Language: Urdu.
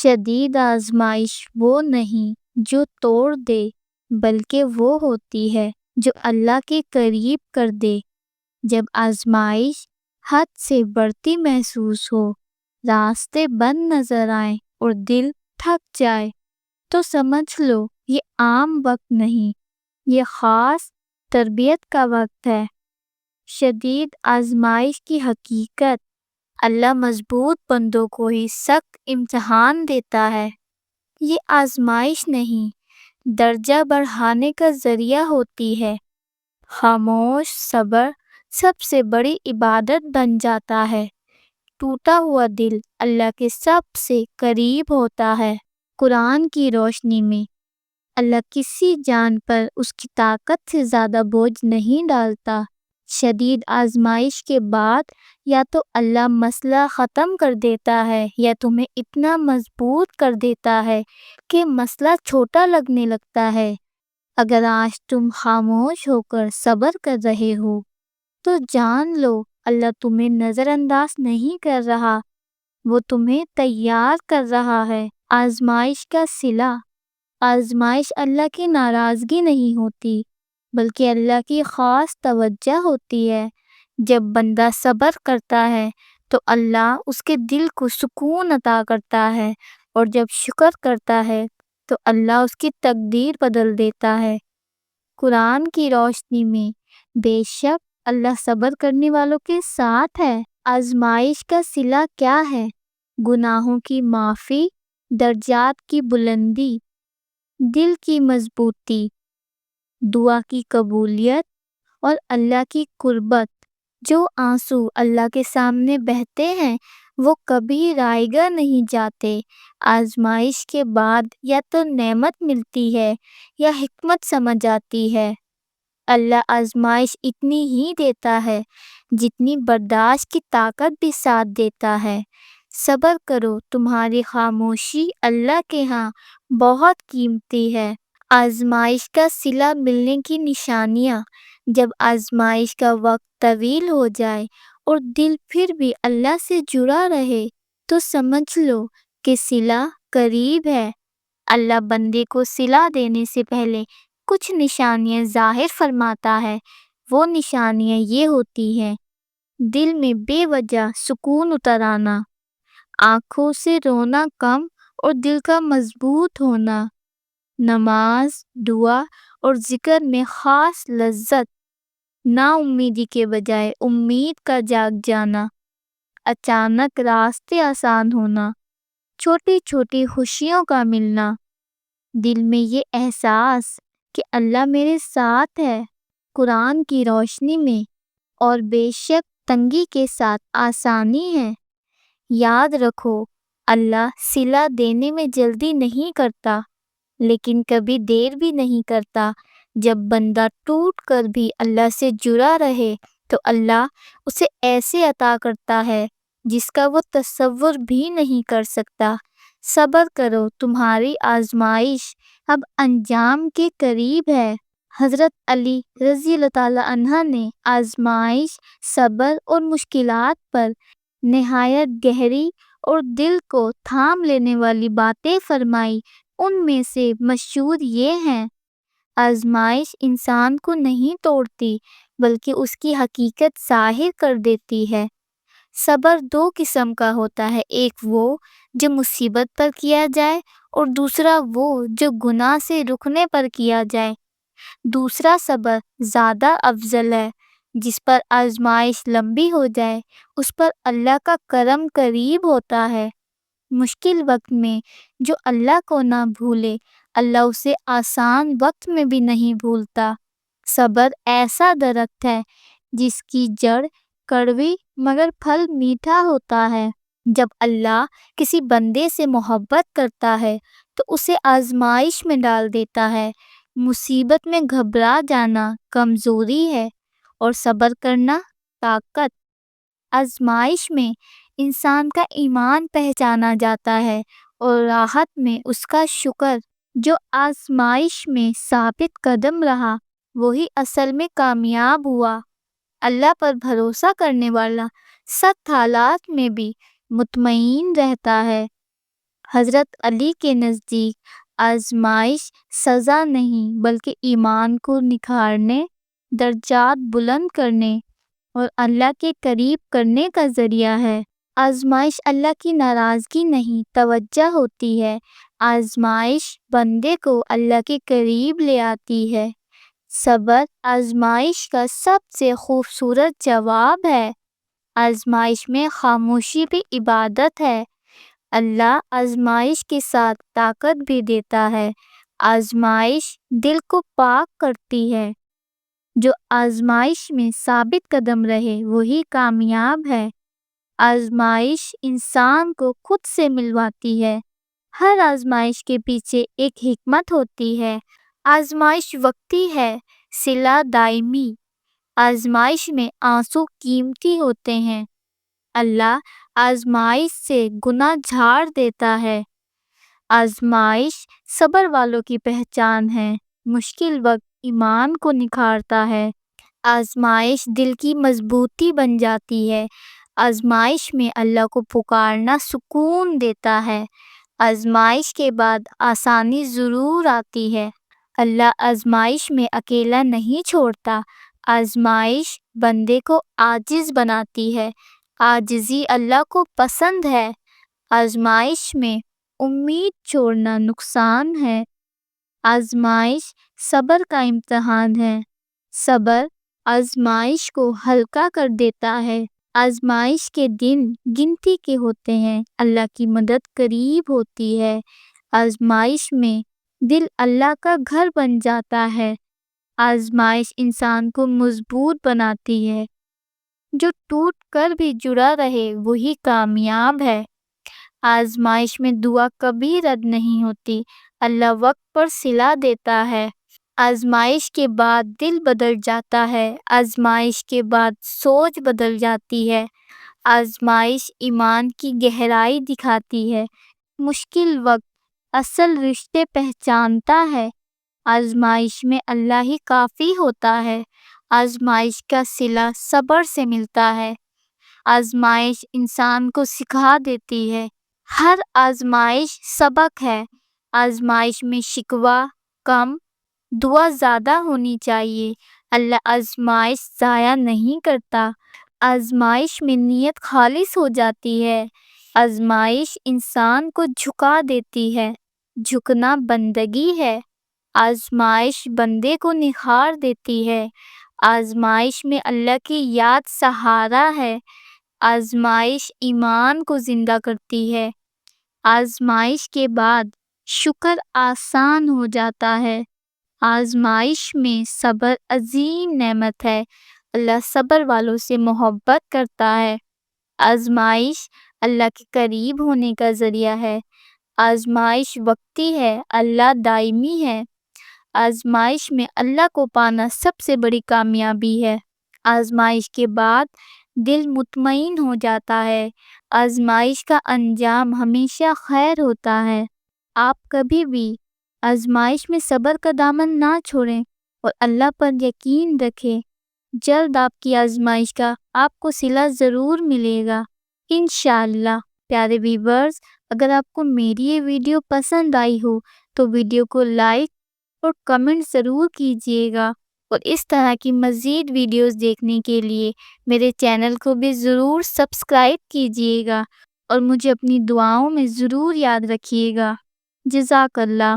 شدید آزمائش وہ نہیں جو توڑ دے، بلکہ وہ ہوتی ہے جو اللہ کے قریب کر دے۔ جب آزمائش حد سے بڑھتی محسوس ہو، راستے بند نظر آئیں اور دل تھک جائے، تو سمجھ لو یہ عام وقت نہیں، یہ خاص تربیت کا وقت ہے۔ شدید آزمائش کی حقیقت: اللہ مضبوط بندوں کو ہی سخت امتحان دیتا ہے۔ یہ آزمائش نہیں، درجہ بڑھانے کا ذریعہ ہوتی ہے۔ خاموش صبر سب سے بڑی عبادت بن جاتا ہے۔ ٹوٹا ہوا دل اللہ کے سب سے قریب ہوتا ہے۔ قرآن کی روشنی میں اللہ کسی جان پر اس کی طاقت سے زیادہ بوجھ نہیں ڈالتا۔ شدید آزمائش کے بعد یا تو اللہ مسئلہ ختم کر دیتا ہے یا تمہیں اتنا مضبوط کر دیتا ہے کہ مسئلہ چھوٹا لگنے لگتا ہے۔ اگر آج تم خاموش ہو کر صبر کر رہے ہو تو جان لو اللہ تمہیں نظر انداز نہیں کر رہا، وہ تمہیں تیار کر رہا ہے۔ آزمائش کا صلہ: آزمائش اللہ کی ناراضگی نہیں ہوتی، بلکہ اللہ کی خاص توجہ ہوتی ہے۔ جب بندہ صبر کرتا ہے تو اللہ اس کے دل کو سکون عطا کرتا ہے، اور جب شکر کرتا ہے تو اللہ اس کی تقدیر بدل دیتا ہے۔ قرآن کی روشنی میں بے شک اللہ صبر کرنے والوں کے ساتھ ہے۔ آزمائش کا صلہ کیا ہے؟ گناہوں کی معافی، درجات کی بلندی، دل کی مضبوطی، دعا کی قبولیت اور اللہ کی قربت۔ جو آنسو اللہ کے سامنے بہتے ہیں وہ کبھی رائیگاں نہیں جاتے۔ آزمائش کے بعد یا تو نعمت ملتی ہے یا حکمت سمجھ آتی ہے۔ اللہ آزمائش اتنی ہی دیتا ہے جتنی برداشت کی طاقت بھی ساتھ دیتا ہے۔ صبر کرو، تمہاری خاموشی اللہ کے ہاں بہت قیمتی ہے۔ آزمائش کا صلہ ملنے کی نشانیاں: جب آزمائش کا وقت طویل ہو جائے اور دل پھر بھی اللہ سے جڑا رہے تو سمجھ لو کہ صلہ قریب ہے۔ اللہ بندے کو صلہ دینے سے پہلے کچھ نشانیاں ظاہر فرماتا ہے۔ وہ نشانیاں یہ ہوتی ہیں: دل میں بے وجہ سکون اتر آنا، آنکھوں سے رونا کم اور دل کا مضبوط ہونا، نماز، دعا اور ذکر میں خاص لذت، نا امیدی کے بجائے امید کا جاگ جانا، اچانک راستے آسان ہونا، چھوٹی چھوٹی خوشیوں کا ملنا، دل میں یہ احساس کہ اللہ میرے ساتھ ہے۔ قرآن کی روشنی میں اور بے شک تنگی کے ساتھ آسانی ہے۔ یاد رکھو اللہ صلہ دینے میں جلدی نہیں کرتا، لیکن کبھی دیر بھی نہیں کرتا۔ جب بندہ ٹوٹ کر بھی اللہ سے جڑا رہے تو اللہ اسے ایسے عطا کرتا ہے جس کا وہ تصور بھی نہیں کر سکتا۔ صبر کرو، تمہاری آزمائش اب انجام کے قریب ہے۔ حضرت علی رضی اللہ تعالیٰ عنہ نے آزمائش، صبر اور مشکلات پر نہایت گہری اور دل کو تھام لینے والی باتیں فرمائی۔ ان میں سے مشہور یہ ہیں: آزمائش انسان کو نہیں توڑتی بلکہ اس کی حقیقت ظاہر کر دیتی ہے۔ صبر دو قسم کا ہوتا ہے، ایک وہ جو مصیبت پر کیا جائے اور دوسرا وہ جو گناہ سے رکنے پر کیا جائے۔ دوسرا صبر زیادہ افضل ہے، جس پر آزمائش لمبی ہو جائے اس پر اللہ کا کرم قریب ہوتا ہے۔ مشکل وقت میں جو اللہ کو نہ بھولے اللہ اسے آسان وقت میں بھی نہیں بھولتا۔ صبر ایسا درخت ہے جس کی جڑ کڑوی مگر پھل میٹھا ہوتا ہے۔ جب اللہ کسی بندے سے محبت کرتا ہے تو اسے آزمائش میں ڈال دیتا ہے۔ مصیبت میں گھبرا جانا کمزوری ہے اور صبر کرنا طاقت۔ آزمائش میں انسان کا ایمان پہچانا جاتا ہے اور راحت میں اس کا شکر۔ جو آزمائش میں ثابت قدم رہا وہی اصل میں کامیاب ہوا۔ اللہ پر بھروسہ کرنے والا سخت حالات میں بھی مطمئن رہتا ہے۔ حضرت علی کے نزدیک آزمائش سزا نہیں بلکہ ایمان کو نکھارنے، درجات بلند کرنے اور اللہ کے قریب کرنے کا ذریعہ ہے۔ آزمائش اللہ کی ناراضگی نہیں، توجہ ہوتی ہے۔ آزمائش بندے کو اللہ کے قریب لے آتی ہے۔ صبر آزمائش کا سب سے خوبصورت جواب ہے۔ آزمائش میں خاموشی بھی عبادت ہے۔ اللہ آزمائش کے ساتھ طاقت بھی دیتا ہے۔ آزمائش دل کو پاک کرتی ہے۔ جو آزمائش میں ثابت قدم رہے وہی کامیاب ہے۔ آزمائش انسان کو خود سے ملواتی ہے۔ ہر آزمائش کے پیچھے ایک حکمت ہوتی ہے۔ آزمائش وقتی ہے، صلہ دائمی۔ آزمائش میں آنسو قیمتی ہوتے ہیں۔ اللہ آزمائش سے گناہ جھاڑ دیتا ہے۔ آزمائش صبر والوں کی پہچان ہے۔ مشکل وقت ایمان کو نکھارتا ہے۔ آزمائش دل کی مضبوطی بن جاتی ہے۔ آزمائش میں اللہ کو پکارنا سکون دیتا ہے۔ آزمائش کے بعد آسانی ضرور آتی ہے۔ اللہ آزمائش میں اکیلا نہیں چھوڑتا۔ آزمائش بندے کو عاجز بناتی ہے۔ عاجزی اللہ کو پسند ہے۔ آزمائش میں امید چھوڑنا نقصان ہے۔ آزمائش صبر کا امتحان ہے۔ صبر آزمائش کو ہلکا کر دیتا ہے۔ آزمائش کے دن گنتی کے ہوتے ہیں، اللہ کی مدد قریب ہوتی ہے۔ آزمائش میں دل اللہ کا گھر بن جاتا ہے۔ آزمائش انسان کو مضبوط بناتی ہے۔ جو ٹوٹ کر بھی جڑا رہے وہی کامیاب ہے۔ آزمائش میں دعا کبھی رد نہیں ہوتی، اللہ وقت پر صلہ دیتا ہے۔ آزمائش کے بعد دل بدل جاتا ہے۔ آزمائش کے بعد سوچ بدل جاتی ہے۔ آزمائش ایمان کی گہرائی دکھاتی ہے۔ مشکل وقت اصل رشتے پہچانتا ہے۔ آزمائش میں اللہ ہی کافی ہوتا ہے۔ آزمائش کا صلہ صبر سے ملتا ہے۔ آزمائش انسان کو سکھا دیتی ہے۔ ہر آزمائش سبق ہے۔ آزمائش میں شکوہ کم، دعا زیادہ ہونی چاہیے۔ اللہ آزمائش ضائع نہیں کرتا۔ آزمائش میں نیت خالص ہو جاتی ہے۔ آزمائش انسان کو جھکا دیتی ہے۔ جھکنا بندگی ہے۔ آزمائش بندے کو نکھار دیتی ہے۔ آزمائش میں اللہ کی یاد سہارا ہے۔ آزمائش ایمان کو زندہ کرتی ہے۔ آزمائش کے بعد شکر آسان ہو جاتا ہے۔ آزمائش میں صبر عظیم نعمت ہے۔ اللہ صبر والوں سے محبت کرتا ہے۔ آزمائش اللہ کے قریب ہونے کا ذریعہ ہے۔ آزمائش وقتی ہے، اللہ دائمی ہے۔ آزمائش میں اللہ کو پانا سب سے بڑی کامیابی ہے۔ آزمائش کے بعد دل مطمئن ہو جاتا ہے۔ آزمائش کا انجام ہمیشہ خیر ہوتا ہے۔ آپ کبھی بھی آزمائش میں صبر کا دامن نہ چھوڑیں اور اللہ پر یقین رکھیں۔ جلد آپ کی آزمائش کا آپ کو صلہ ضرور ملے گا انشاءاللہ۔ پیارے ویورز، اگر آپ کو میری یہ ویڈیو پسند آئی ہو تو ویڈیو کو لائک اور کمنٹ ضرور کیجیے گا، اور اس طرح کی مزید ویڈیوز دیکھنے کے لیے میرے چینل کو بھی ضرور سبسکرائب کیجیے گا، اور مجھے اپنی دعاؤں میں ضرور یاد رکھیے گا۔ جزاک اللہ۔